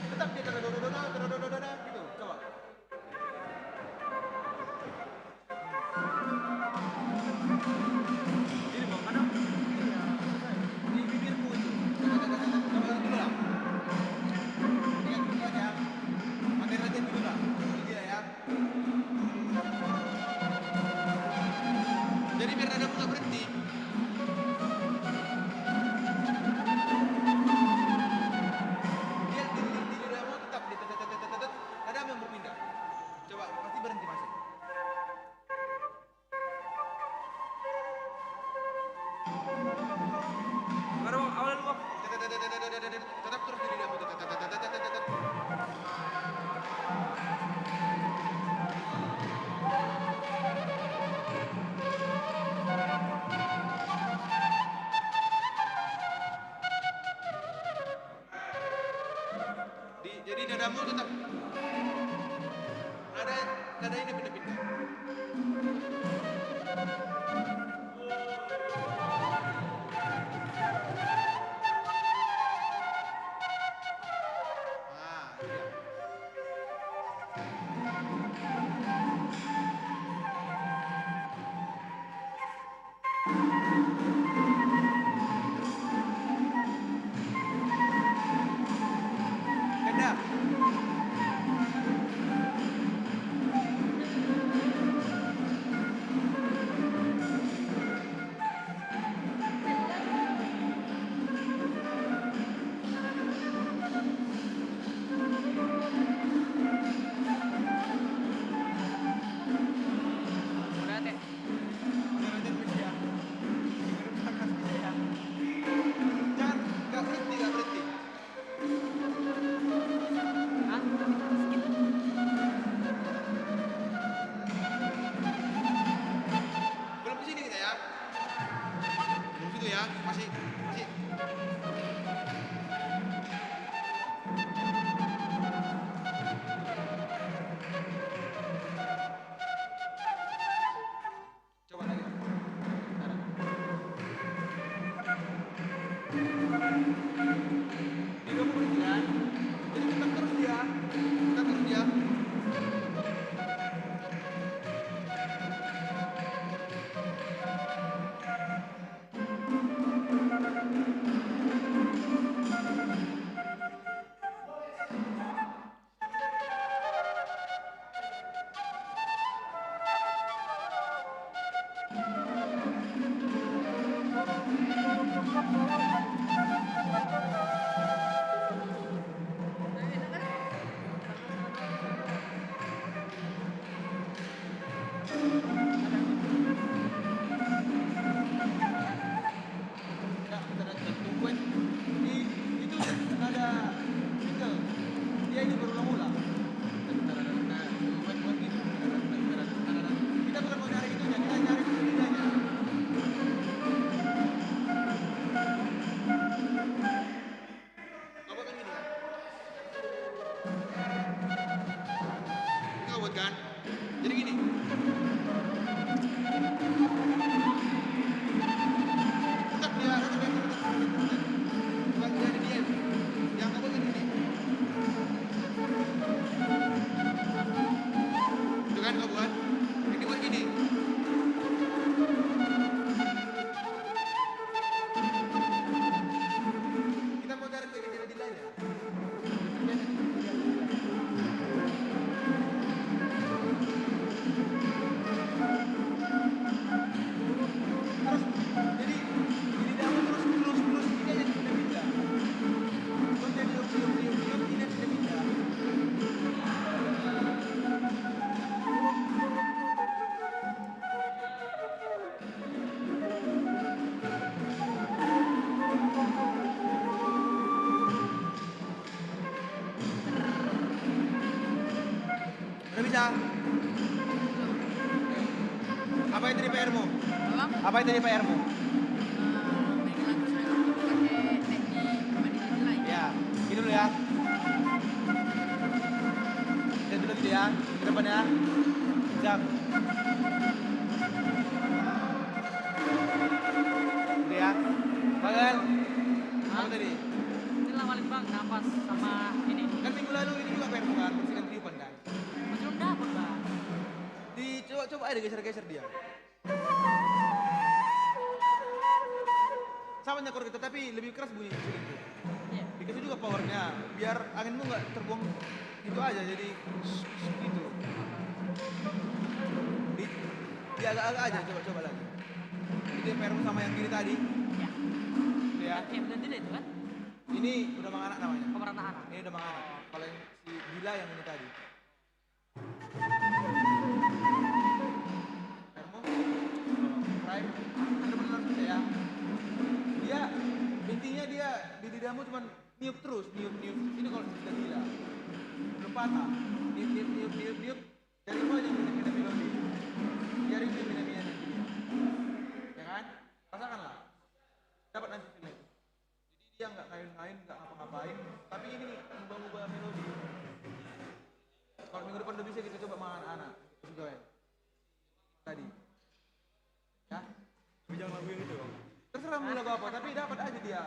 Tetap dia dodo gitu. Coba. Ini mau mana? Iya, di bibirmu itu. Coba dulu lah. Ingat ya. Pakai rajin dulu lah. Dia ya. Jadi biar nadamu nggak berhenti. Dia di lidahmu tetap di nadamu yang berpindah. Coba pasti berhenti masih. Baru awal dulu. Tetap terus di lidahmu. Jadi nadamu tetap nada ini pindah-pindah. Kedah. Udah teh. Jangan, nggak berhenti. Hah? Skip. Belum kesini kita ya. Belum situ ya, masih. Coba lagi. Di kamu berhenti kan? Jadi tetap terus dia. Nah, kita tungguin. Itu ada single. Dia ini berulang-ulang. Buat gitu. Kita bukan mau nyari itunya, kita nyari lidahnya. Apa itu di PR-mu? Bang, Apa itu di PR-mu? bikin lagu senang pakai teknik pemandirian lain. Ya, ini dulu ya. Lihat dulu gitu ya, ke depan ya. Jam. Gitu ya. Bagal. Apa tadi? Ini lah paling bang, napas sama ini. Kan minggu lalu ini juga PR kan, bersihkan tiupan kan. Masih belum dapat bang. Coba aja geser-geser dia. Sama nyakor gitu, tapi lebih keras bunyi itu. Iya. Dikasih juga powernya, biar anginmu nggak terbuang gitu aja, jadi gitu. Di agak-agak aja, coba lagi. Itu PR-mu sama yang kiri tadi. Ya. Gitu ya. Betul itu kan? Ini udah Mang Anak namanya. Pemeran anak. Ini udah Mang Anak. Kalau yang si Bila yang ini tadi. PR-mu, prime, bener-bener bisa ya. Dia intinya dia di lidahmu cuman niup terus, niup. Ini kalau sudah gila, belum patah. Niup. Dari mana yang pindah melodi? Dari itu pindah dia. Ya kan? Rasakanlah. Dapat nanti feeling. Jadi dia nggak ngayun-ngayun, nggak ngapa-ngapain, tapi ini ngubah-ngubah melodi. Kalau minggu depan udah bisa kita coba makan anak, join. Tadi. Ya? Tapi jangan lagu yang itu dong. Terserah mau lagu apa, tapi dapat aja dia.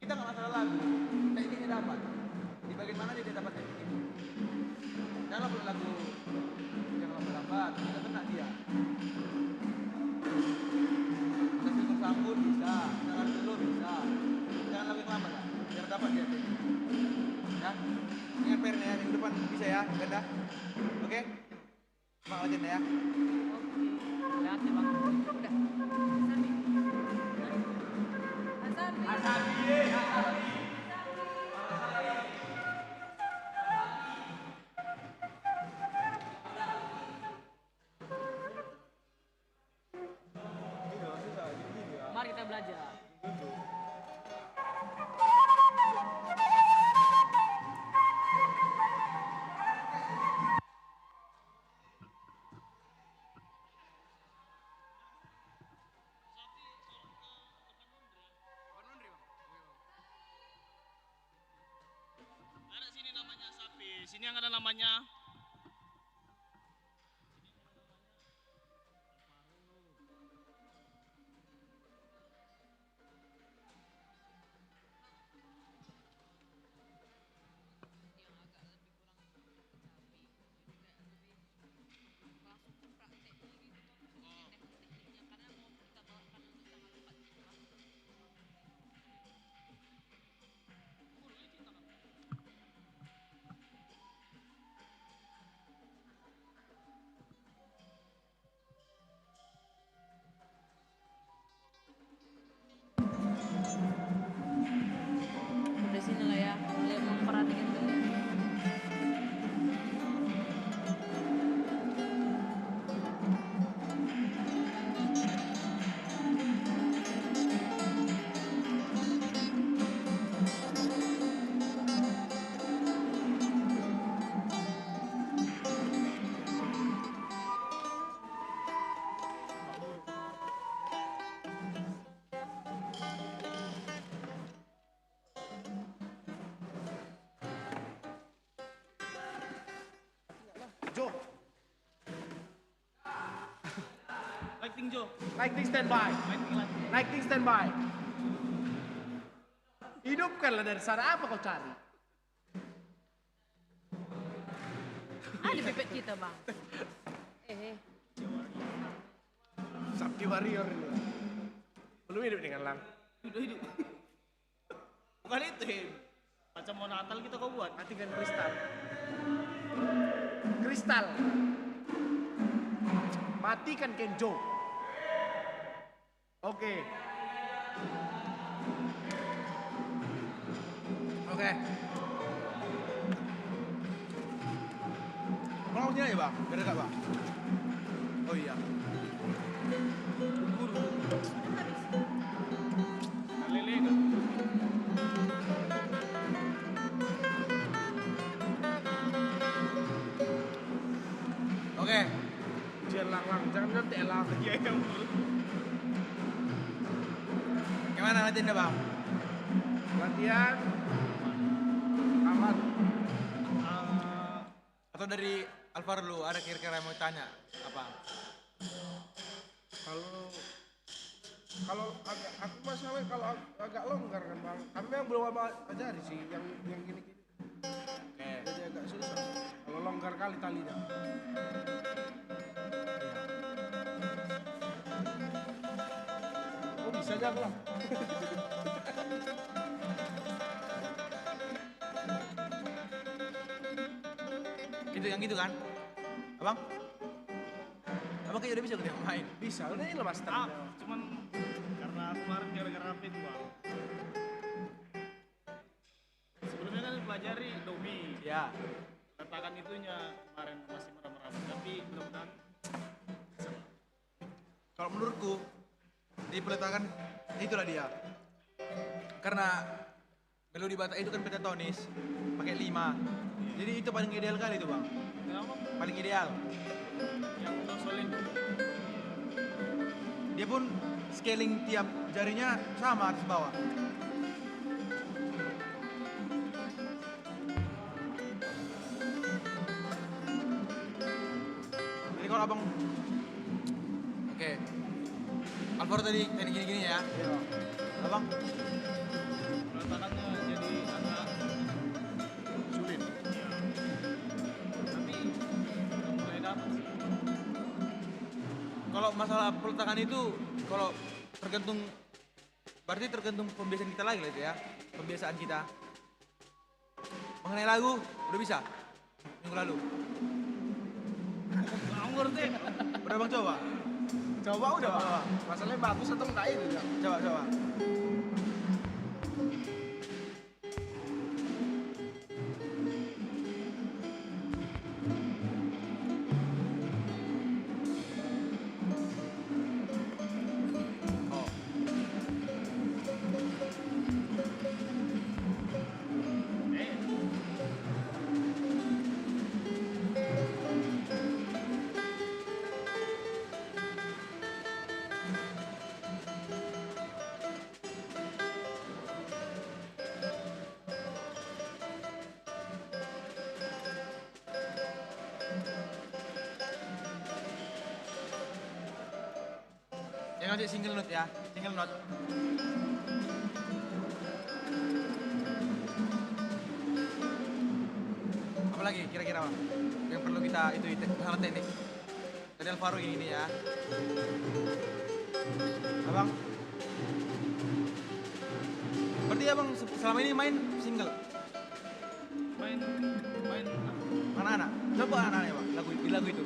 Kita nggak masalah lagu, tekniknya dapat. Di bagian mana dia dapat teknik itu. Jangan lagu yang lambat, kita kena dia. Kasih tersambut bisa, jangan dulu bisa. Jangan lagu yang lama lah, biar dapat dia teknik. Ya, ingat PR-nya ya, minggu depan bisa ya, ganda. Oke? Bang Legend ya. Oke. Lihat ya bang. Udah. Mari kita belajar. Ada sini namanya sapi. Sini yang ada namanya. Udah sini lah ya. Mulai memperhatikan dulu. Joe, Lighting Jo. lighting standby. Lighting standby. Hidupkanlah dari sana, apa kau cari? Ada pipet kita bang. Sakti warrior ini. Belum hidup dengan lang. Hidup. Bukan itu, Him. Macam mau Natal kita kau buat. Matikan kristal. Kristal. Matikan Kenjo. Oke. Oke. Kalau sini aja bang, biar dekat bang. Oh iya. Guru. Lele kan. lah. Iya yang buruk. Gimana latihannya bang? Latihan aman. Atau dari Alvaro lu ada kira-kira yang mau tanya apa? Kalau aku masalahnya kalau agak longgar kan bang. Kami yang belum ajari sih yang gini-gini. Oke. Jadi agak susah. Kalau longgar kali talinya. Oh bisa aja bang. Gitu yang gitu kan? Abang? Abang kayak udah bisa udah main. Bisa, udah ini lemas Cuman karena kemarin gara-gara apa itu bang. Sebelumnya kan pelajari domi. Ya. Letakkan itunya kemarin masih meraba-raba. Tapi mudah-mudahan Kalau menurutku di peletakan itulah dia. Karena melodi Batak itu kan pentatonis, pakai 5. Jadi itu paling ideal kali itu bang. kenapa Paling ideal. yang udah solid. Dia pun scaling tiap jarinya sama atas bawah. Jadi kalau abang, oke, Alvaro tadi gini-gini ya, Iya. abang Peletakannya jadi agak Sulit. ya. Tapi udah mulai dapat sih. kalau masalah peletakan itu kalau tergantung, berarti tergantung pembiasaan kita lagi lah itu ya, pembiasaan kita. Mengenai lagu udah bisa minggu lalu. Nganggur deh. Udah bang coba, Coba udah bang. Masalahnya bagus atau enggak itu ya? coba. Oh. Yang nanti single note ya, single note. Apalagi kira-kira bang yang perlu kita itu hal teknik dari Alvaro ini ya. Abang, berarti abang selama ini main single Main anak-anak? Coba anak-anak ya bang, lagu itu.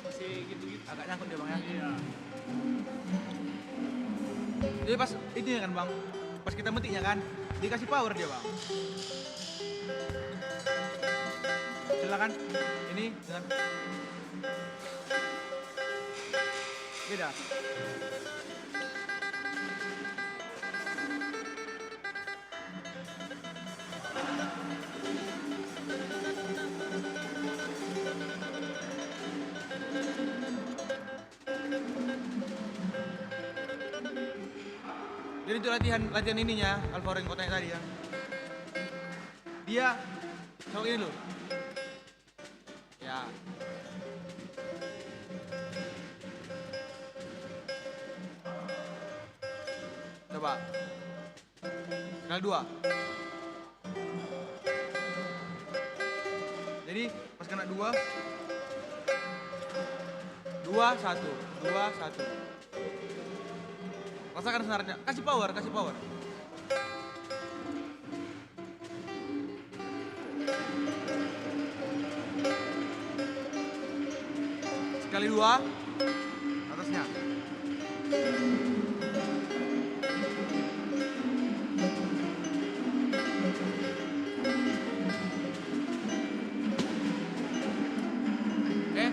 masih gitu-gitu. Agak nyangkut dia bang ya. Iya. Jadi pas itu ya kan bang, pas kita metiknya kan, dikasih power dia bang. Silakan, ini dengan beda. Jadi itu latihan ininya Alvaro yang kotanya tadi ya. Dia coba ini loh. Ya. Coba. Kali 2. Jadi pas kena 2 2 1 2 1. Rasakan senarnya. Kasih power. Sekali 2 atasnya. Oke.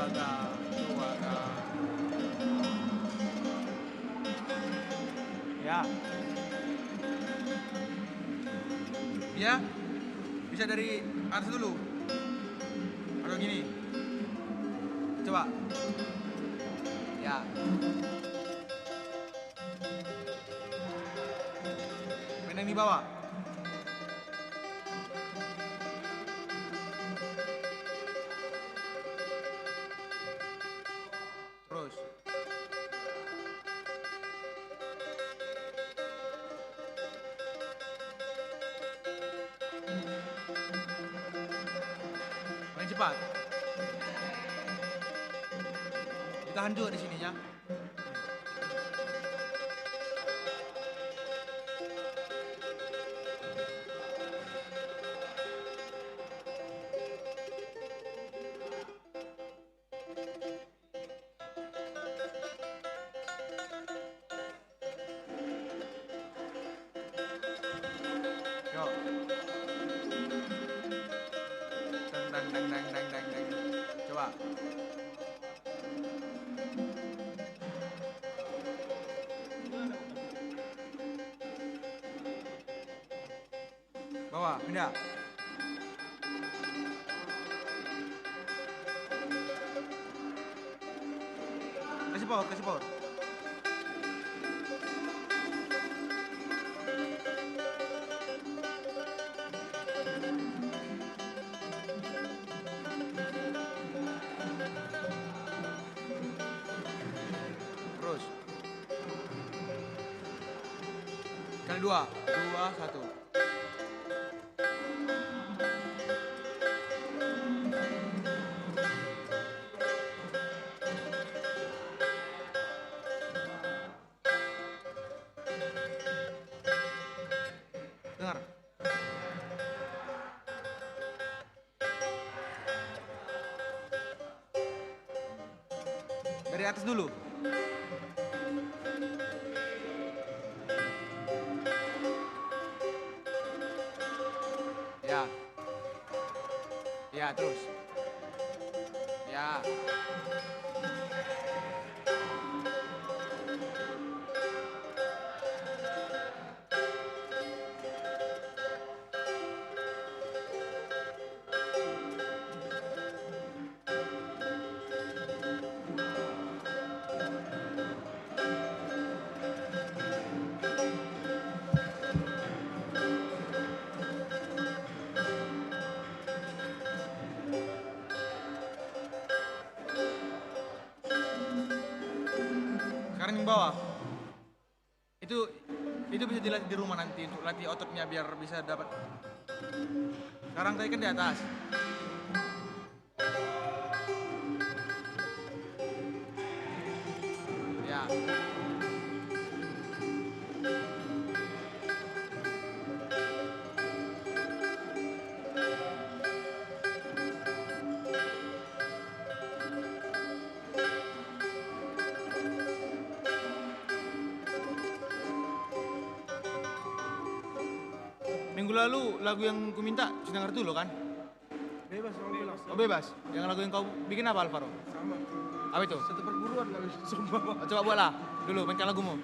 Keluarga. Ya. Ya. Bisa dari atas dulu. Atau gini. Coba. Ya. Main yang di bawah. Terus. Main cepat. Ditahan juga di sini ya. Yo. Dang dang dang dang dang dang. Coba. Bawah, pindah. Kasih power, kasih power. Terus. Kali dua, satu. Dengar. Dari atas dulu. Ya. Ya, terus. Ya. Sekarang yang bawah. Itu bisa dilatih di rumah nanti untuk latih ototnya biar bisa dapat. Sekarang tadi kan di atas. Ya. Minggu lalu lagu yang ku minta sudah ngerti lo kan? Bebas orang bilang. Oh bebas. Yang lagu yang kau bikin apa Alvaro? Sama. Apa itu? Satu perguruan kali. Sumpah. Oh, coba buatlah dulu mainkan lagumu.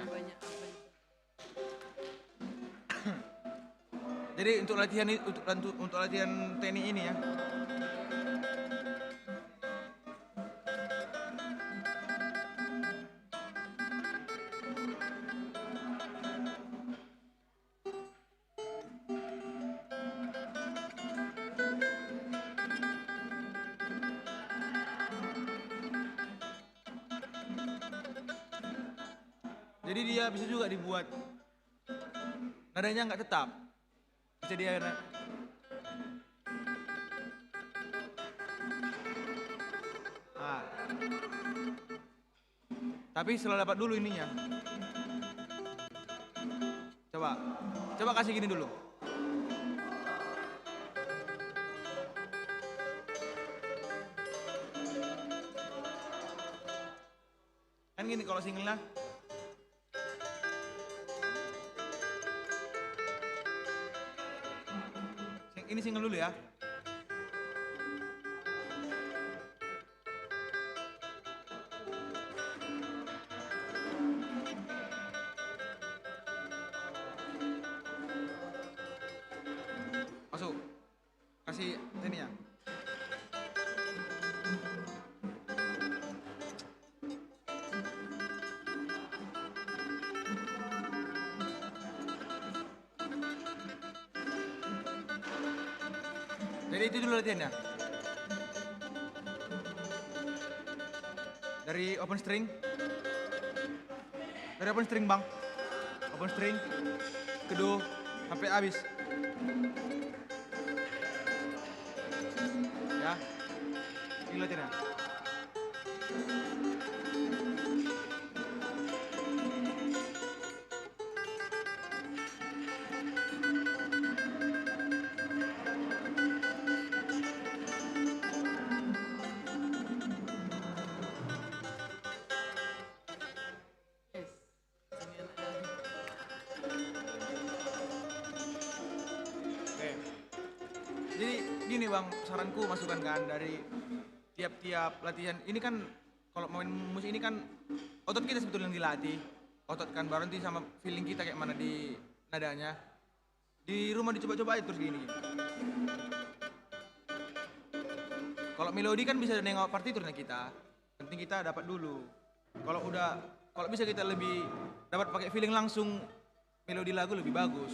Banyak apa nih? Jadi untuk latihan teknik ini ya. Jadi dia bisa juga dibuat nadanya nggak tetap. Bisa dia ah. Tapi setelah dapat dulu ininya. Coba kasih gini dulu. Kan gini kalau singlenya. Ini single dulu ya. Masuk. Kasih ini ya. Jadi itu dulu latihannya. Dari open string. Dari open string bang. Open string. Kedua sampai habis. Ya. Ini latihannya. Yes. Oke. Jadi gini bang, saranku masukan kan dari tiap-tiap latihan. Ini kan kalau main musik ini kan otot kita sebetulnya yang dilatih. Otot kan baru nanti sama feeling kita kayak mana di nadanya. Di rumah dicoba-coba aja terus gini. Kalau melodi kan bisa nengok partiturnya kita. Penting kita dapat dulu. Kalau bisa kita lebih dapat pakai feeling langsung, melodi lagu lebih bagus.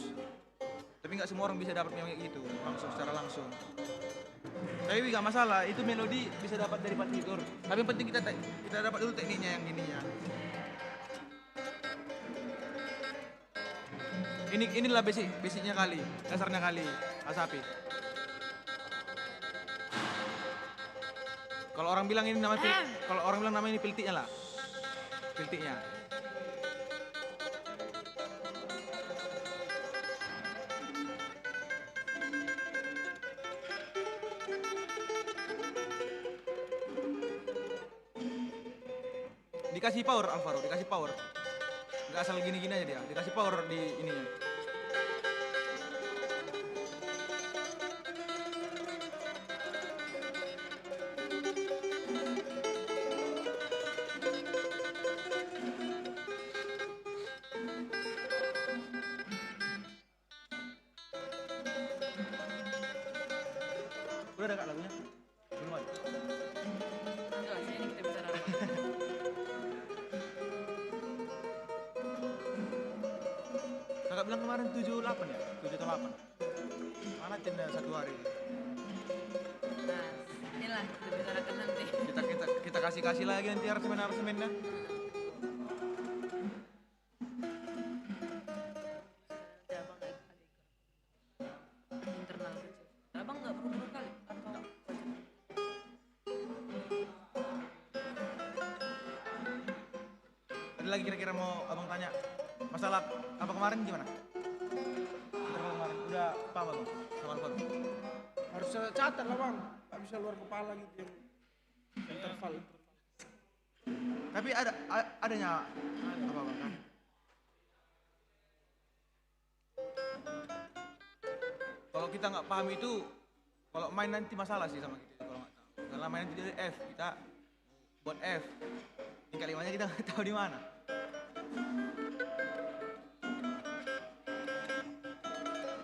Tapi nggak semua orang bisa dapat kayak gitu langsung secara langsung. Tapi nggak masalah, itu melodi bisa dapat dari partitur. Tapi yang penting kita dapat dulu tekniknya yang ininya. Inilah basicnya kali, dasarnya kali, Asapi. Kalau orang bilang ini namanya piltiknya lah. Piltiknya. Dikasih power Alvaro, dikasih power. Nggak asal gini-gini aja dia, dikasih power di ininya. Udah ada kak lagunya? Belum ada? Enggak, ini kita bicara apa? Kakak bilang kemarin 78 ya? 7 atau 8? Mana timnya satu hari? Nah, inilah kita bicarakan nanti. Kita kasih lagi nanti arsemennya. Abang nggak kali internal saja. Abang nggak perlu kali atau wajib? Ada lagi kira-kira mau abang tanya masalah apa kemarin gimana? Interval kemarin udah paham abang sama Alvaro? Harus catat lah bang, nggak bisa luar kepala gitu yang interval. Tapi adanya apa bang kan? Kalau kita nggak paham itu, kalau main nanti masalah sih sama kita kalau nggak tahu. Karena main nanti dari F, kita buat F. Tingkat limanya kita nggak tahu di mana.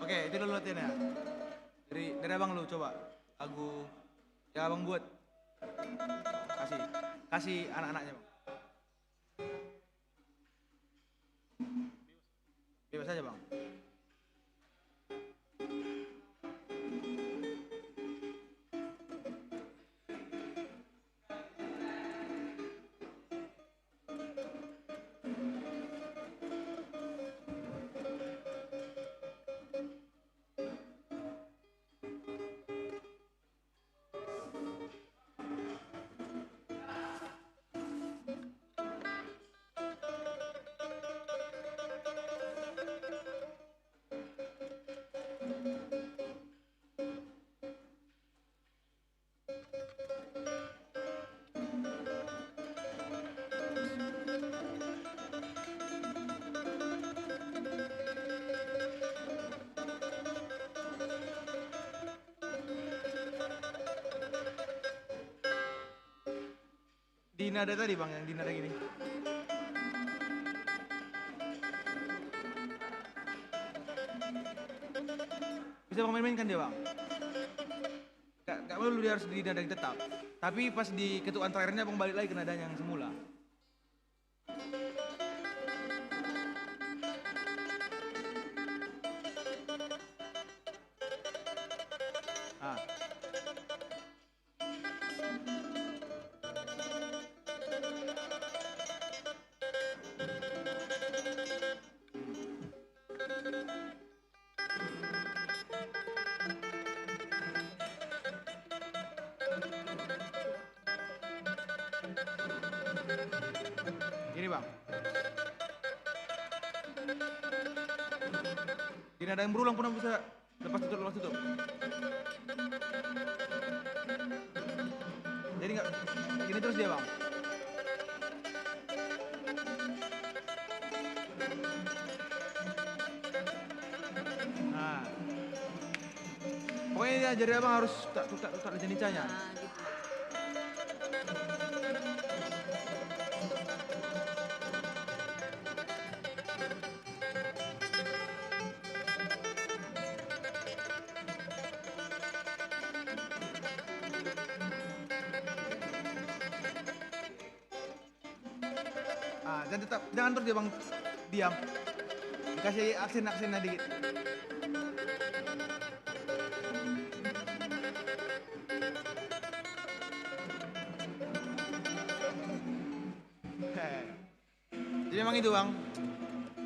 Oke, itu dulu latihannya. Dari abang lu coba lagu yang abang buat. Kasih anak-anaknya bang. Bebas aja bang. Di nada tadi bang, yang di nada gini. Bisa bang main-main kan dia bang? Gak perlu dia harus di nada yang tetap. Tapi pas di ketukan terakhirnya bang balik lagi ke nadanya yang semula. Ah. Gini bang. Tidak ada yang berulang pun bisa lepas tutup. Jadi nggak gini terus dia bang. Nah, pokoknya dia jadi abang harus tak lincah-lincahnya. Nah, gitu. Ah, dan tetap jangan terus dia bang diam. Dikasih aksen-aksennya dikit. Jadi memang itu bang,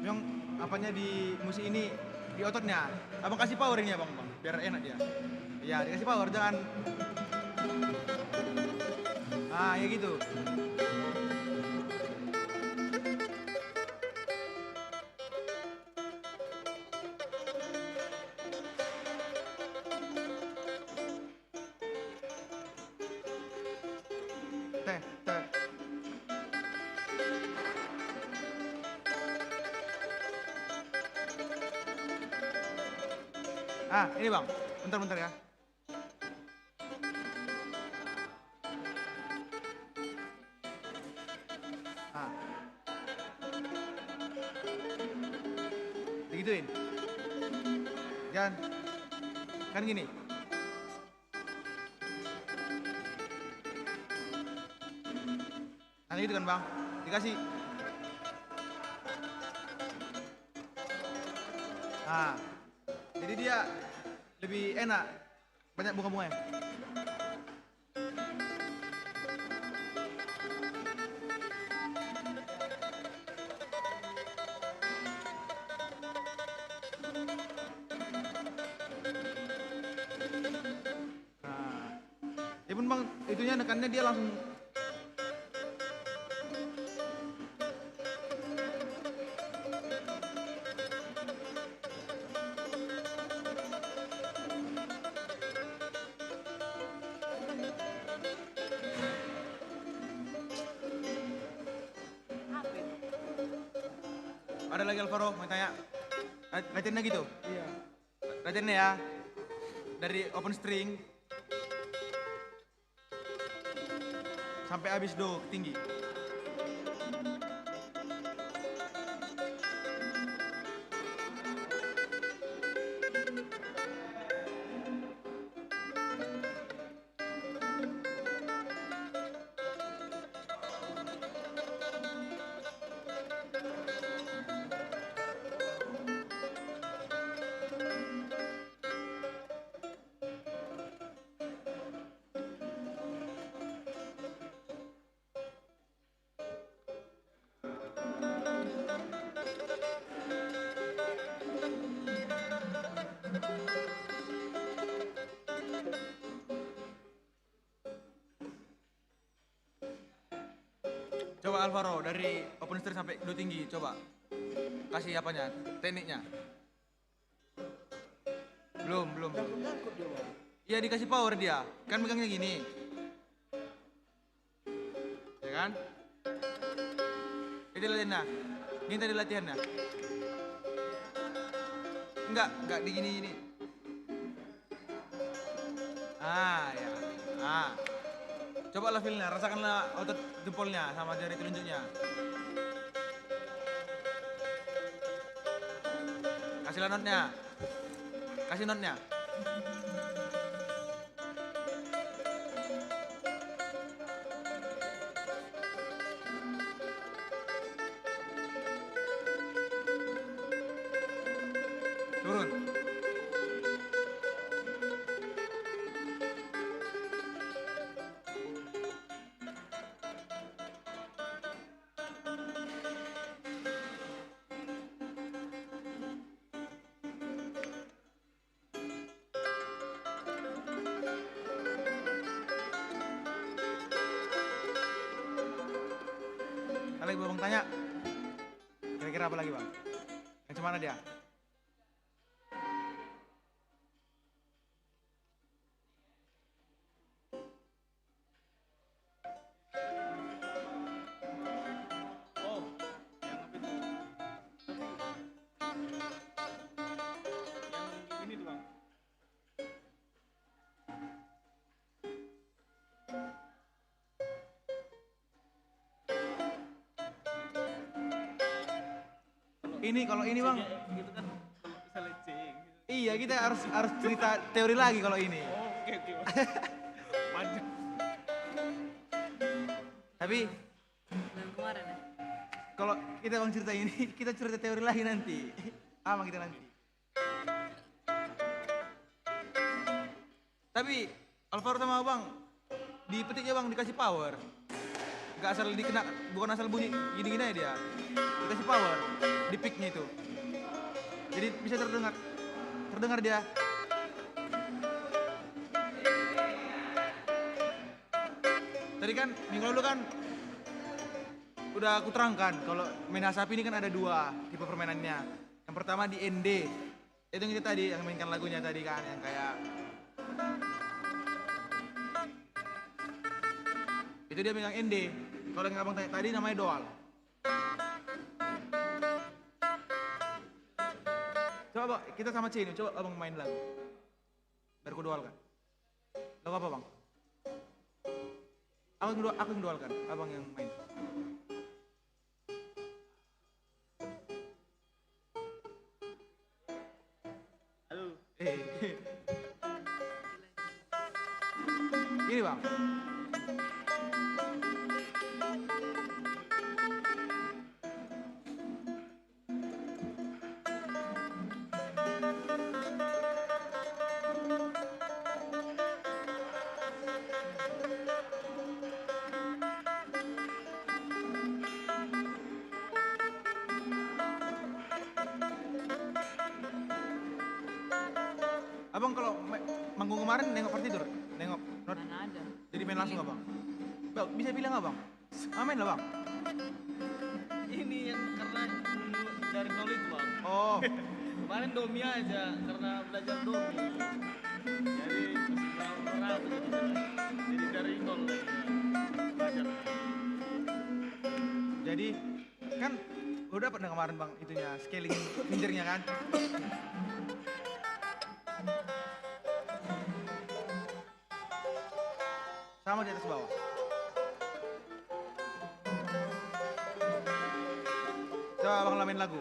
memang apanya di musik ini di ototnya. Abang kasih power ini ya bang, biar enak dia. Iya dikasih power jangan. Ah ya gitu. Teh. Ah, ini bang, bentar ya. Ah, digituin. Jangan, kan gini. Nah gitu kan bang, dikasih. Nah, jadi dia lebih enak, banyak bunga-bunganya. Nah, ya pun bang, itunya nekannya dia langsung. Apa itu? Ada lagi Alvaro mau tanya, latihannya gitu, Iya. latihannya ya, dari open string sampai habis do tinggi. Coba Alvaro dari open string sampai do tinggi, coba kasih apanya, tekniknya. Belum. Nyangkut dia bang. Iya dikasih power dia, kan megangnya gini, ya kan? Itu latihannya, ini tadi latihannya. Enggak di gini. Ah ya, Coba lah feelnya, rasakanlah otot jempolnya sama jari telunjuknya. Kasihlah notnya. Kasih notnya. Turun. Lagi bang tanya, kira-kira apa lagi bang? Yang mana dia? Oh, yang apa itu? Tapi yang ini tuh bang. Kalau ini bang, Itu kan kalau misalnya ceng. iya kita harus cerita teori lagi kalau ini. Oh, oke bang. Panjang. Tapi Yang kemarin ya. kalau kita bang cerita ini, kita cerita teori lagi nanti. Apa kita nanti? Tapi Alvaro sama bang, dipetiknya bang dikasih power. Gak asal dikena, bukan asal bunyi gini-gini aja dia. Dikasih power di picknya itu. Jadi bisa terdengar dia. Tadi kan minggu lalu kan udah aku terangkan kalau main Hasapi ini kan ada dua tipe permainannya. Yang pertama di ND, itu yang kita tadi yang mainkan lagunya tadi kan yang kayak itu dia megang ND. Kalau yang abang tanya tadi namanya Doal. Coba bang, kita sama C ini, coba abang main lagu. Biar aku doal kan. Lagu apa bang? Aku yang doal kan, abang yang main. Aduh. Ini bang. Abang kalau manggung kemarin nengok partitur, nengok not, Mana ada. jadi main langsung abang. Bang, bisa bilang nggak bang? Main lah bang. Ini yang karena dulu dari nol itu bang. Oh, Kemarin domi aja karena belajar domi. Jadi masih berapa jadi dari nol lagi ya. Belajar. jadi kan udah dapat kemarin bang itunya scaling fingernya kan. Sama di atas bawah. Coba abang lamin lagu.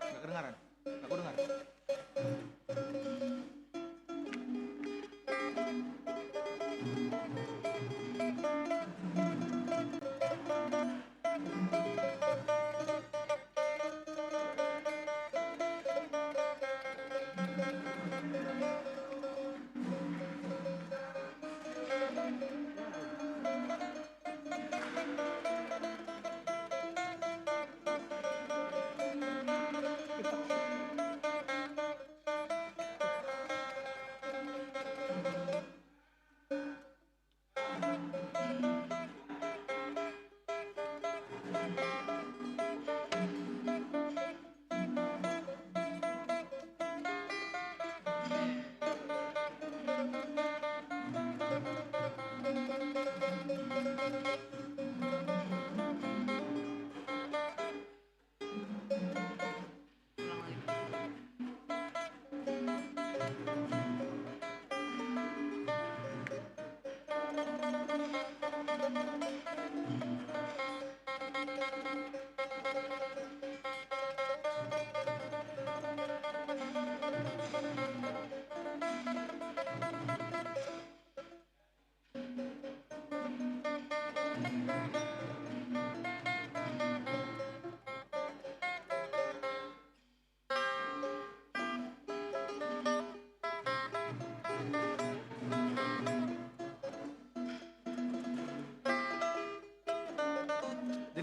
Gak kedengaran? Gak aku dengar.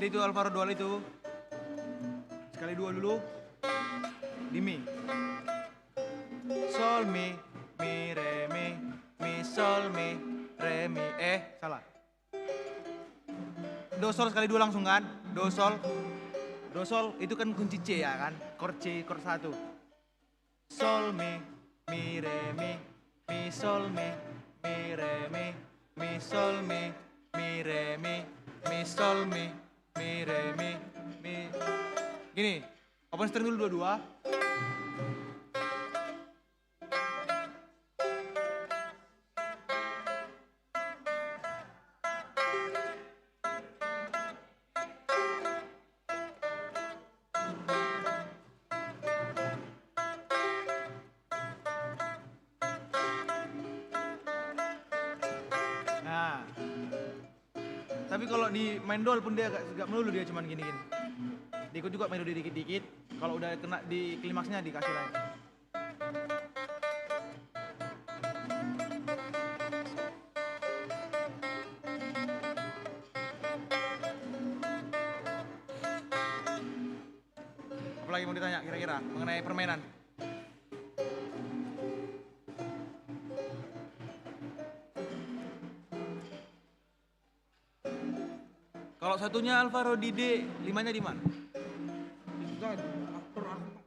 Jadi itu Alvaro dual itu. Sekali dua dulu. Di mi. Sol mi re mi sol mi re mi. Salah. Do sol sekali dua langsung kan? Do sol itu kan kunci C ya kan? Chord C, chord 1. Sol mi re mi sol mi re mi sol mi re mi sol mi re mi. Gini, open string dulu dua-dua. Nah, tapi kalau di main dol pun dia agak melulu, dia cuman gini-gini. Diikut juga melodi dikit-dikit. Kalau udah kena di klimaksnya dikasih lagi. Apalagi mau ditanya kira-kira mengenai permainan? Kalau satunya Alvaro di D, 5-nya di mana? Itu tadi, aku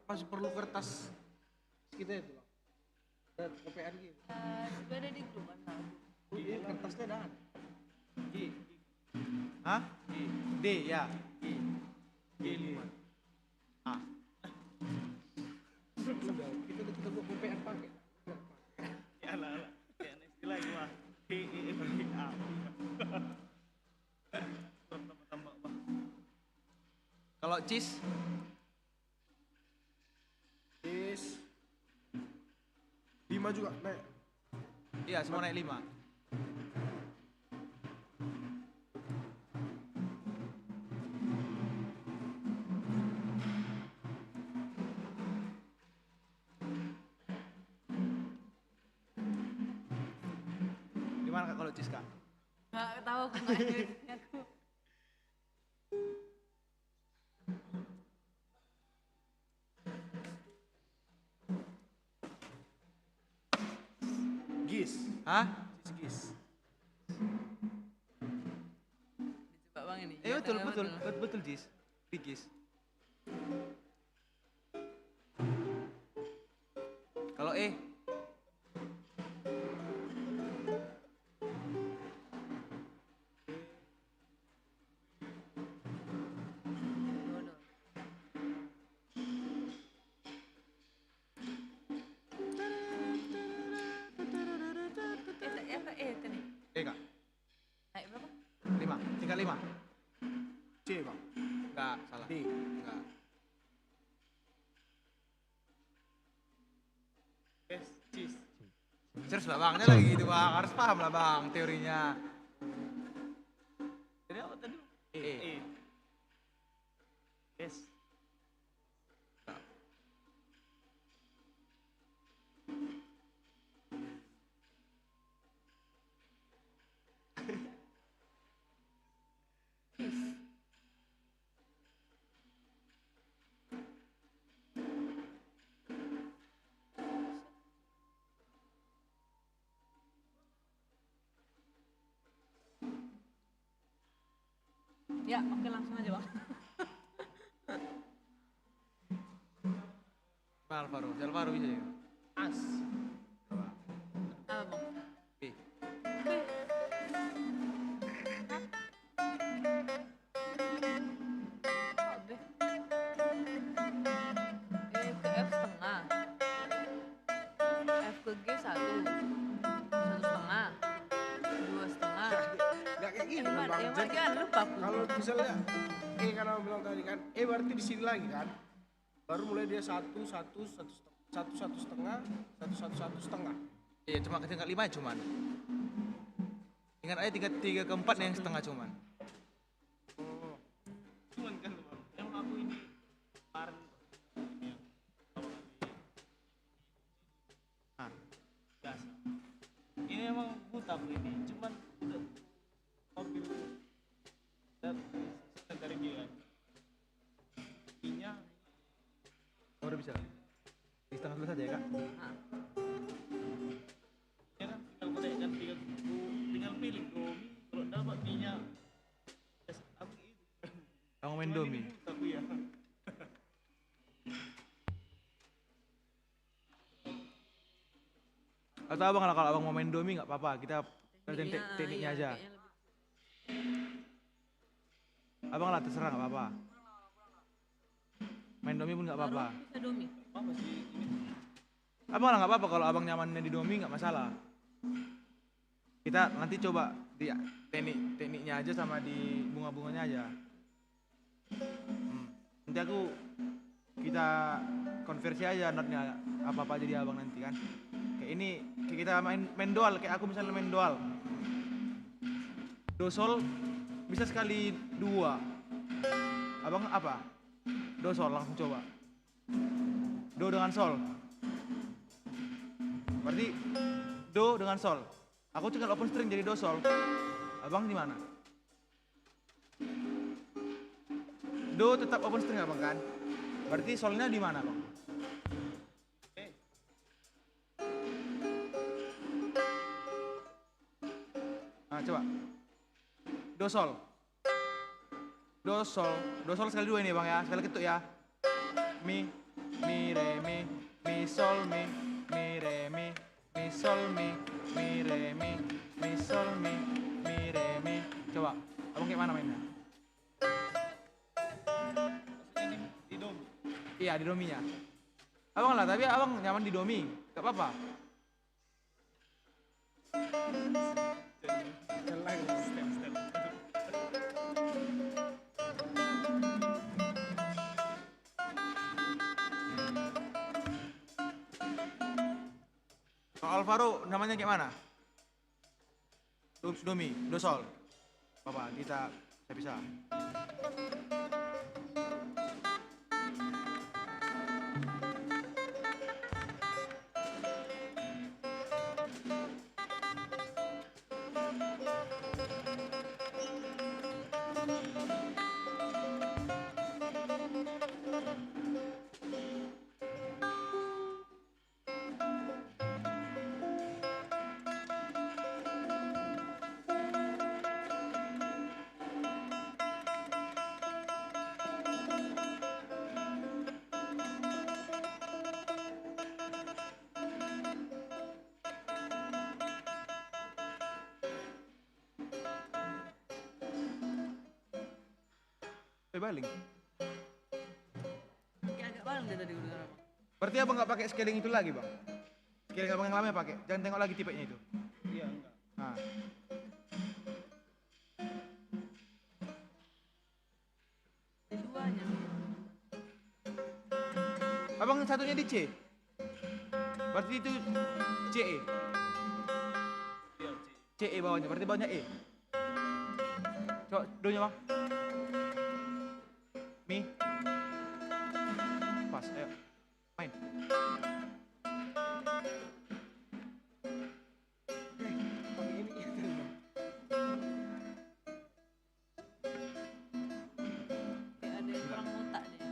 masih perlu kertas kita itu lah. Dan kopian gitu. Sudah ada di grup kan? Kertasnya ada. G. Hah? D ya. G 5. A. Udah, kita buat kopian pakai. Ya lah, kayak istilah gua. A. Tambah. Kalau cheese? Is 5 juga naik. Iya, semua naik 5. Gimana Kak kalau cheese Kak? Nggak tahu aku nggak ada liriknya aku. Gis. Hah? Gis. Coba bang ini. Betul cheese. Digis. Kalau Tadi. Kak? Naik berapa? 5, tinggal 5. C bang. Enggak, salah. D. Enggak. Yes, cheese. Serius lah bang, ini lagi gitu bang, harus paham lah bang teorinya. Jadi apa tadi? E. Yes. Ya, oke langsung aja bang. Alvaro bisa ya? As. Apa bang? B. Oh, B. Ke F setengah. F ke G 1. 1,5. 2,5. Nggak kayak gini kan bang. Yang jangan lupa aku. Kalau misalnya kan aku bilang tadi kan, berarti di sini lagi kan. Baru mulai dia 1, 1, 1,5, 1, 1,5. Iya, cuma tingkat 5 cuman. Ingat aja 3 ke 4 yang setengah cuman. Cuman kan bang, emang aku ini kemarin yang awal Ah. biasa. Ini emang buta aku ini, cuman udah mobil dan dari G terus aja ya kak. Ah, Ya kan tinggal konekkan, tinggal pilih do mi. Kalau dapat minyak, ya apa itu? Abang main Cuma domi. ini aku ya. Atau abang kalau abang mau main domi nggak apa-apa, kita kerjain tekniknya iya, aja. kayaknya lebih- Abang lah terserah nggak apa-apa. Main domi pun nggak baru apa-apa. aku bisa domi. Apa sih ini? Abang lah nggak apa-apa kalau abang nyamannya di domi nggak masalah. Kita nanti coba di tekniknya aja sama di bunga-bunganya aja. Nanti kita konversi aja notnya apa-apa jadi abang nanti kan. Kayak ini kayak kita main doal, kayak aku misalnya main doal. Do sol bisa sekali dua. Abang apa? Do sol langsung coba. Do dengan sol. Berarti do dengan sol. Aku tinggal open string jadi do sol. Abang di mana? Do tetap open string abang kan? Berarti solnya di mana bang? Nah coba. Do sol. Do sol. Do sol sekali dua ini bang ya. Sekali ketuk ya. Mi re mi sol mi re mi sol mi re mi sol mi re mi. Coba. Abang kayak mana mainnya? Maksudnya di dom. Iya di dominya. Abang lah, tapi abang nyaman di domi, gak apa-apa. Step. Kalau Alvaro namanya kayak mana? Domi, do sol. Apa kita bisa. Baling. Kayak agak balang dia tadi udah apa? Berarti abang nggak pakai scaling itu lagi bang? Scaling abang yang lama ya pakai. Jangan tengok lagi tipenya itu. Iya enggak. Nah. Keduanya. Abang satunya di C. Berarti itu CE. Iya, CE bawahnya. Berarti bawahnya E. Coba do-nya bang. Mi. Pas, ayo. Main. Pakai ini ya tadi, Bang. Kayak ada yang kurang otak dia.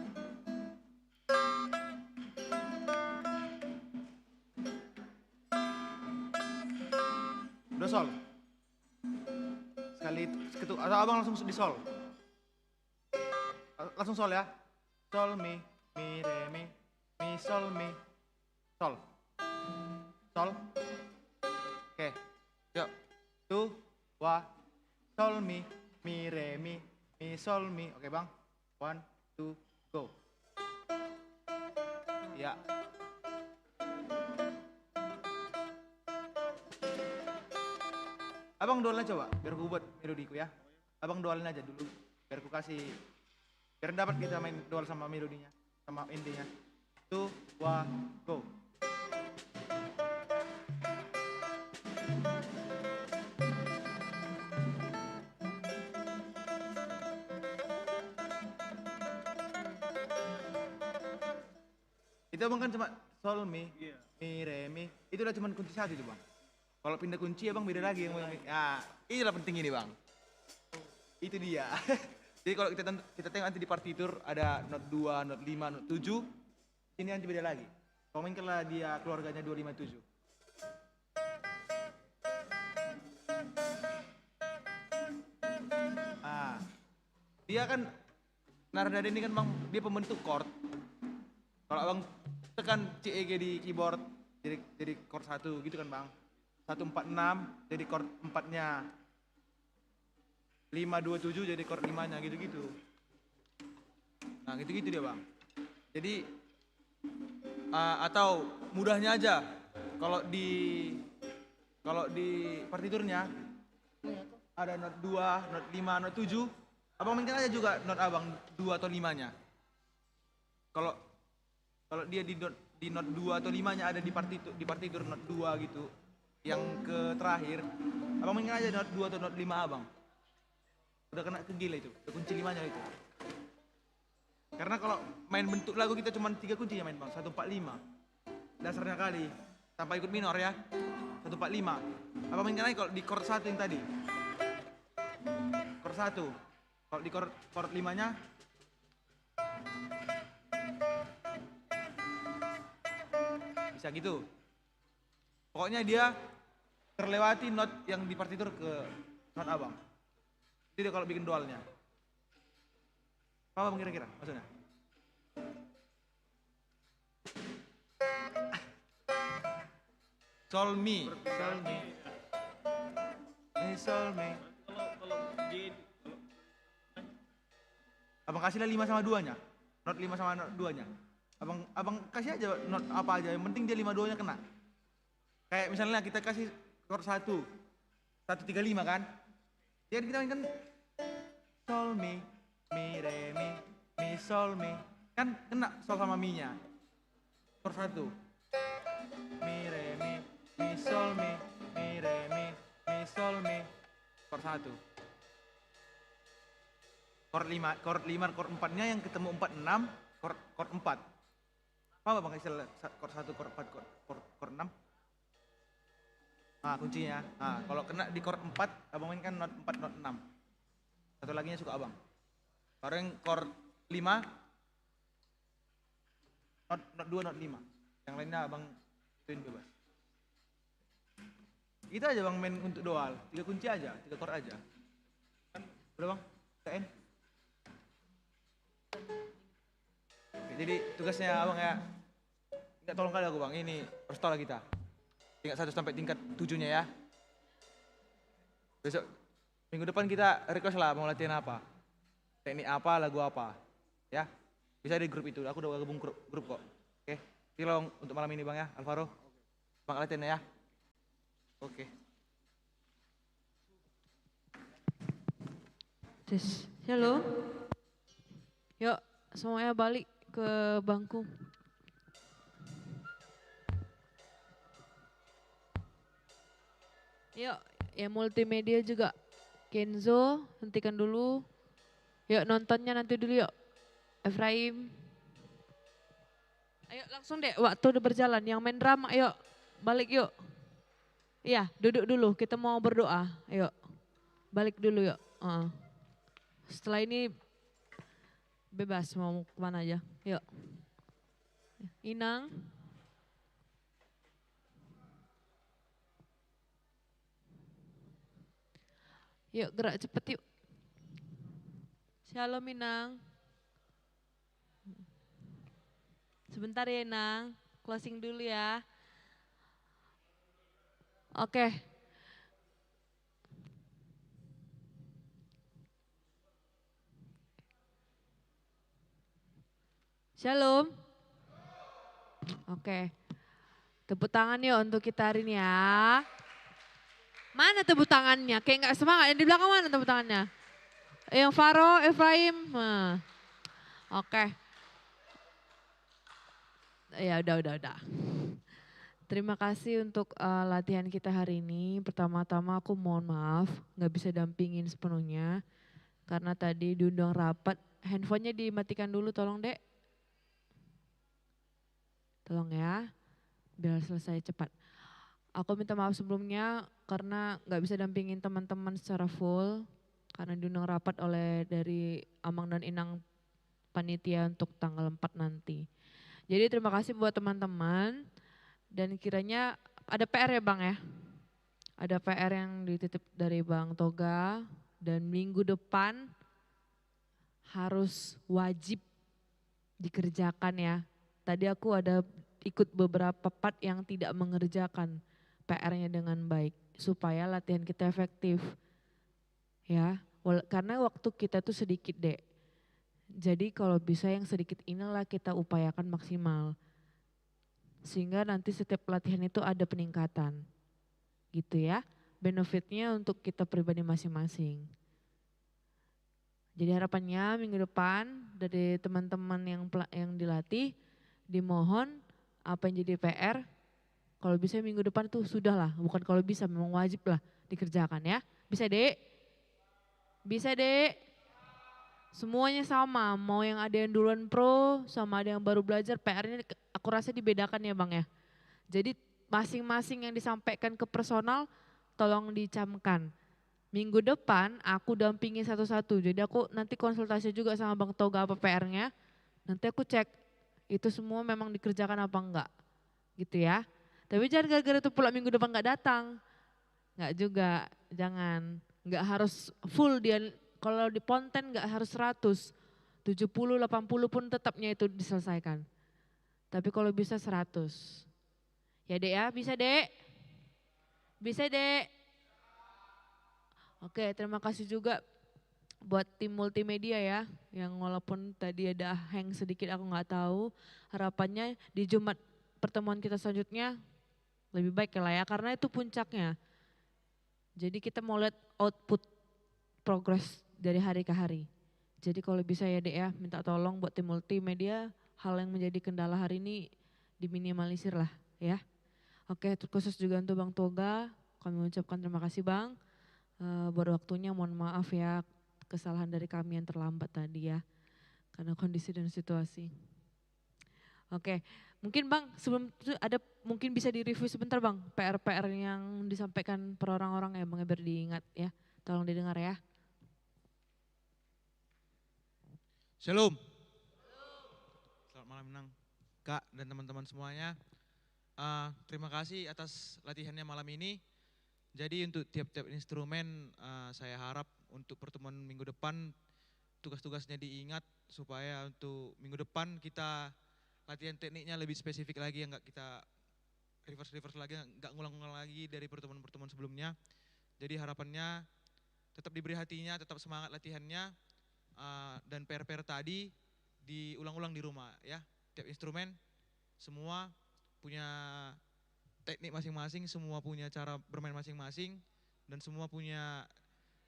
Do sol. Sekali ketuk atau abang langsung di sol. Langsung sol ya. Sol mi re mi sol mi sol. Sol. Oke. Yuk. Tu wa sol mi re mi sol mi. Oke, Bang. 1 2 go. Ya. Abang doalnya coba, biar aku buat melodiku ya. Abang doalin aja dulu, biar aku kasih, biar dapat kita main doal sama melodinya, sama intinya. 2, 1, go. Itu abang kan cuma sol mi, Iya. mi re mi. Itu udah cuma kunci satu itu bang. Kalau pindah kunci abang beda lagi yang ya inilah penting ini bang. Itu dia. Jadi kalau kita tengok nanti di partitur ada not 2, not 5, not 7. Ini nanti beda lagi. Komenkanlah dia keluarganya 257. Ah, dia kan Narendra ini kan bang, dia pembentuk chord. Kalau abang tekan CEG di keyboard jadi chord 1 gitu kan bang. 146 jadi chord 4-nya. 527 jadi chord 5-nya gitu-gitu. Nah gitu-gitu dia bang. Jadi atau mudahnya aja kalau di partiturnya ada not 2, not 5, not 7. Abang mainkan aja juga not abang 2 atau 5-nya. Kalau dia di not 2 atau 5-nya ada di partitur not 2 gitu. Yang ke terakhir, abang mainkan aja not 2 atau not 5 abang. Udah kena ke gila itu, udah kunci 5-nya itu. Karena kalau main bentuk lagu kita cuma 3 kunci ya main bang, 145. Dasarnya kali, tanpa ikut minor ya. 145. Abang mainkan aja kalau di chord 1 yang tadi. Chord 1. Kalau di chord 5-nya bisa gitu. Pokoknya dia terlewati not yang di partitur ke not abang. Itu dia kalau bikin dualnya. Apa bang kira-kira maksudnya? Sol mi. Sol mi. Kalau G Abang kasihlah 5 sama 2-nya. Not 5 sama not 2-nya. Abang kasih aja not apa aja, yang penting dia 5-2-nya kena. Kayak misalnya kita kasih chord 135 kan? Jadi kita mainkan sol mi re mi sol mi. Kan kena sol sama mi-nya. Chord 1. Mi re mi sol mi re mi sol mi. Chord 1. Chord 5, chord 4-nya yang ketemu 4 6, chord 4. Apa bang istilah chord 1, chord 4, chord 6? Nah, kuncinya. Nah, kalau kena di chord 4, abang mainkan not 4, not 6. Satu laginya suka abang. Baru yang chord 5, not 2, not 5. Yang lainnya abang ituin bebas. Itu aja bang main untuk dual. 3 kunci aja, 3 chord aja. Kan udah bang, TN. Oke, jadi tugasnya abang ya, minta tolong kali aku bang, ini restola kita. Tingkat 1 sampai tingkat 7-nya ya. Besok, minggu depan kita request lah mau latihan apa. Teknik apa, lagu apa. Ya, bisa di grup itu, aku udah gabung grup kok. Oke, tolong untuk malam ini bang ya, Alvaro. Bang latihan ya. Oke. Tes. Halo. Yuk, semuanya balik ke bangku. Yuk, yang multimedia juga. Kenzo, hentikan dulu. Yuk, nontonnya nanti dulu yuk. Efraim. Ayo langsung deh, waktu udah berjalan. Yang main drama, yuk. Balik yuk. Iya, duduk dulu. Kita mau berdoa. Ayo, balik dulu yuk. Setelah ini bebas mau kemana aja. Yuk. Inang. Yuk gerak cepet yuk. Shalom Inang. Sebentar ya Inang. Closing dulu ya. Oke. Shalom. Oke. Tepuk tangan yuk untuk kita hari ini ya. Mana tepuk tangannya? Kayak nggak semangat. Yang di belakang mana tepuk tangannya? Yang Faro, Efraim. Oke. Ya udah. Terima kasih untuk latihan kita hari ini. Pertama-tama aku mohon maaf nggak bisa dampingin sepenuhnya. Karena tadi diundang rapat. Handphonenya dimatikan dulu tolong dek. Tolong ya, biar selesai cepat. Aku minta maaf sebelumnya karena nggak bisa dampingin teman-teman secara full. Karena diundang rapat oleh dari Amang dan Inang panitia untuk tanggal 4 nanti. Jadi terima kasih buat teman-teman dan kiranya ada PR ya Bang ya. Ada PR yang dititip dari Bang Toga dan minggu depan harus wajib dikerjakan ya. Tadi aku ada ikut beberapa part yang tidak mengerjakan PR-nya dengan baik supaya latihan kita efektif. Ya, karena waktu kita tuh sedikit dek. Jadi kalau bisa yang sedikit inilah kita upayakan maksimal. Sehingga nanti setiap latihan itu ada peningkatan. Gitu ya. Benefitnya untuk kita pribadi masing-masing. Jadi harapannya minggu depan dari teman-teman yang dilatih dimohon apa yang jadi PR kalau bisa minggu depan tuh sudahlah, bukan kalau bisa memang wajib lah dikerjakan ya. Bisa Dek? Bisa Dek? Semuanya sama, mau yang ada yang duluan pro sama ada yang baru belajar PR-nya aku rasa dibedakan ya Bang ya. Jadi masing-masing yang disampaikan ke personal tolong dicamkan. Minggu depan aku dampingi satu-satu, jadi aku nanti konsultasi juga sama Bang Toga apa PR-nya. Nanti aku cek itu semua memang dikerjakan apa enggak gitu ya. Tapi jangan gara-gara itu pula minggu depan enggak datang. Enggak juga, jangan. Enggak harus full dia, kalau di ponten enggak harus 100. 70, 80 pun tetapnya itu diselesaikan. Tapi kalau bisa 100. Ya Dek ya, bisa Dek? Bisa Dek? Oke, terima kasih juga buat tim multimedia ya, yang walaupun tadi ada hang sedikit aku nggak tahu, harapannya di Jumat pertemuan kita selanjutnya lebih baik lah ya, karena itu puncaknya. Jadi kita mau lihat output progress dari hari ke hari. Jadi kalau bisa ya Dek ya, minta tolong buat tim multimedia, hal yang menjadi kendala hari ini diminimalisir lah ya. Oke, khusus juga untuk Bang Toga, kami mengucapkan terima kasih Bang. Buat waktunya mohon maaf ya kesalahan dari kami yang terlambat tadi ya karena kondisi dan situasi. Oke, mungkin Bang sebelum itu ada mungkin bisa di-review sebentar Bang PR-PR yang disampaikan per orang-orang ya Bang biar diingat ya, tolong didengar ya. Shalom. Selamat malam Nang, Kak dan teman-teman semuanya. Terima kasih atas latihannya malam ini. Jadi untuk tiap-tiap instrumen saya harap untuk pertemuan minggu depan tugas-tugasnya diingat supaya untuk minggu depan kita latihan tekniknya lebih spesifik lagi, nggak kita reverse lagi, nggak ngulang-ngulang lagi dari pertemuan-pertemuan sebelumnya. Jadi harapannya tetap diberi hatinya, tetap semangat latihannya dan PR-PR tadi diulang-ulang di rumah ya. Tiap instrumen semua punya teknik masing-masing, semua punya cara bermain masing-masing, dan semua punya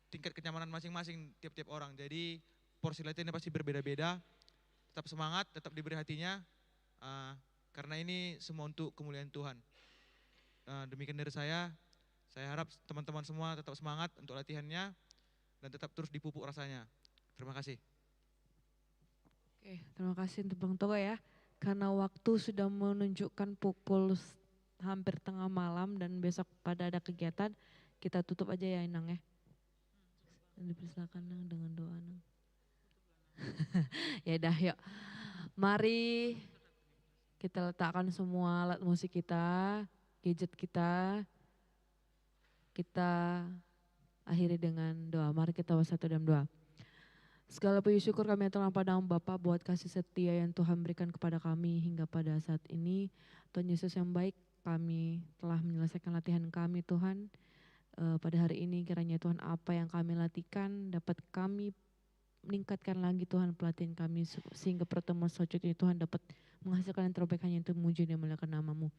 tingkat kenyamanan masing-masing tiap-tiap orang. Jadi porsi latihannya pasti berbeda-beda, tetap semangat, tetap diberi hatinya, karena ini semua untuk kemuliaan Tuhan. Demikian dari saya harap teman-teman semua tetap semangat untuk latihannya, dan tetap terus dipupuk rasanya. Terima kasih. Oke, terima kasih untuk Bang Toga ya, karena waktu sudah menunjukkan pukul hampir tengah malam dan besok pada ada kegiatan, kita tutup aja ya Inang ya. Dipersilakan Nang dengan doa Nang. Ya dah yuk. Mari kita letakkan semua alat musik kita, gadget kita akhiri dengan doa. Mari kita bersatu dalam doa. Segala puji syukur kami telah padamu Bapa buat kasih setia yang Tuhan berikan kepada kami hingga pada saat ini. Tuhan Yesus yang baik, kami telah menyelesaikan latihan kami Tuhan. Pada hari ini kiranya Tuhan apa yang kami latihkan dapat kami meningkatkan lagi Tuhan pelatihan kami sehingga pertemuan selanjutnya Tuhan dapat menghasilkan yang terbaik hanya untuk memuji dan memuliakan nama-Mu.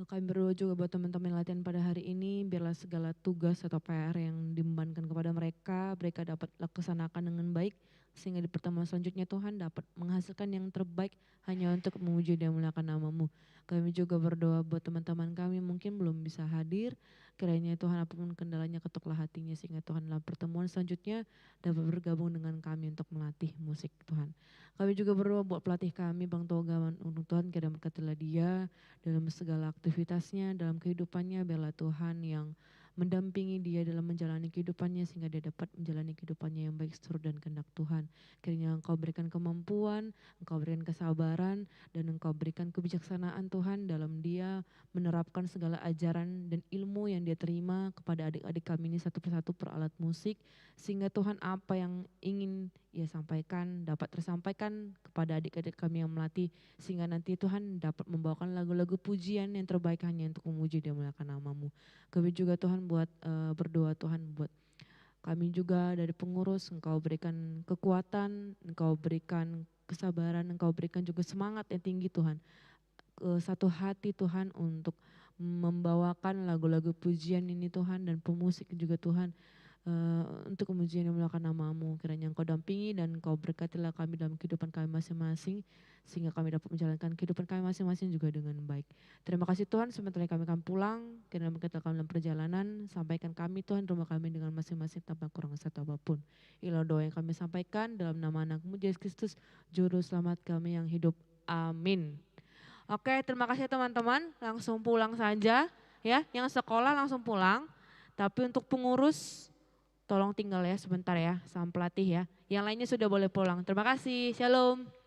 Kami berdoa juga buat teman-teman latihan pada hari ini, biarlah segala tugas atau PR yang dibebankan kepada mereka dapat laksanakan dengan baik, sehingga di pertemuan selanjutnya Tuhan dapat menghasilkan yang terbaik hanya untuk memuji dan memuliakan nama-Mu. Kami juga berdoa buat teman-teman kami mungkin belum bisa hadir, kiranya Tuhan apapun kendalanya ketuklah hatinya sehingga Tuhan dalam pertemuan selanjutnya dapat bergabung dengan kami untuk melatih musik Tuhan. Kami juga berdoa buat pelatih kami Bang Toga, untuk Tuhan kiranya berkatilah dia dalam segala aktivitasnya, dalam kehidupannya, biarlah Tuhan yang mendampingi dia dalam menjalani kehidupannya sehingga dia dapat menjalani kehidupannya yang baik seturut dan kehendak Tuhan. Kiranya Engkau berikan kemampuan, Engkau berikan kesabaran, dan Engkau berikan kebijaksanaan Tuhan dalam dia menerapkan segala ajaran dan ilmu yang dia terima kepada adik-adik kami ini satu persatu per alat musik, sehingga Tuhan apa yang ingin ia sampaikan dapat tersampaikan kepada adik-adik kami yang melatih, sehingga nanti Tuhan dapat membawakan lagu-lagu pujian yang terbaik hanya untuk memuji dan memuliakan nama-Mu. Kami juga Tuhan buat berdoa Tuhan buat kami juga dari pengurus, Engkau berikan kekuatan, Engkau berikan kesabaran, Engkau berikan juga semangat yang tinggi Tuhan. Satu hati Tuhan untuk membawakan lagu-lagu pujian ini Tuhan dan pemusik juga Tuhan. Untuk kemujian yang memuliakan nama-Mu, kiranya Engkau dampingi dan Engkau berkatilah kami dalam kehidupan kami masing-masing, sehingga kami dapat menjalankan kehidupan kami masing-masing juga dengan baik. Terima kasih Tuhan, sementara kami akan pulang, kiranya kita dalam perjalanan, sampaikan kami Tuhan rumah kami dengan masing-masing tanpa kurang satu apapun. Inilah doa yang kami sampaikan dalam nama anak-Mu Yesus Kristus, Juru Selamat kami yang hidup. Amin. Oke, terima kasih teman-teman, langsung pulang saja ya, yang sekolah langsung pulang, tapi untuk pengurus tolong tinggal ya sebentar ya sama pelatih ya. Yang lainnya sudah boleh pulang. Terima kasih. Shalom.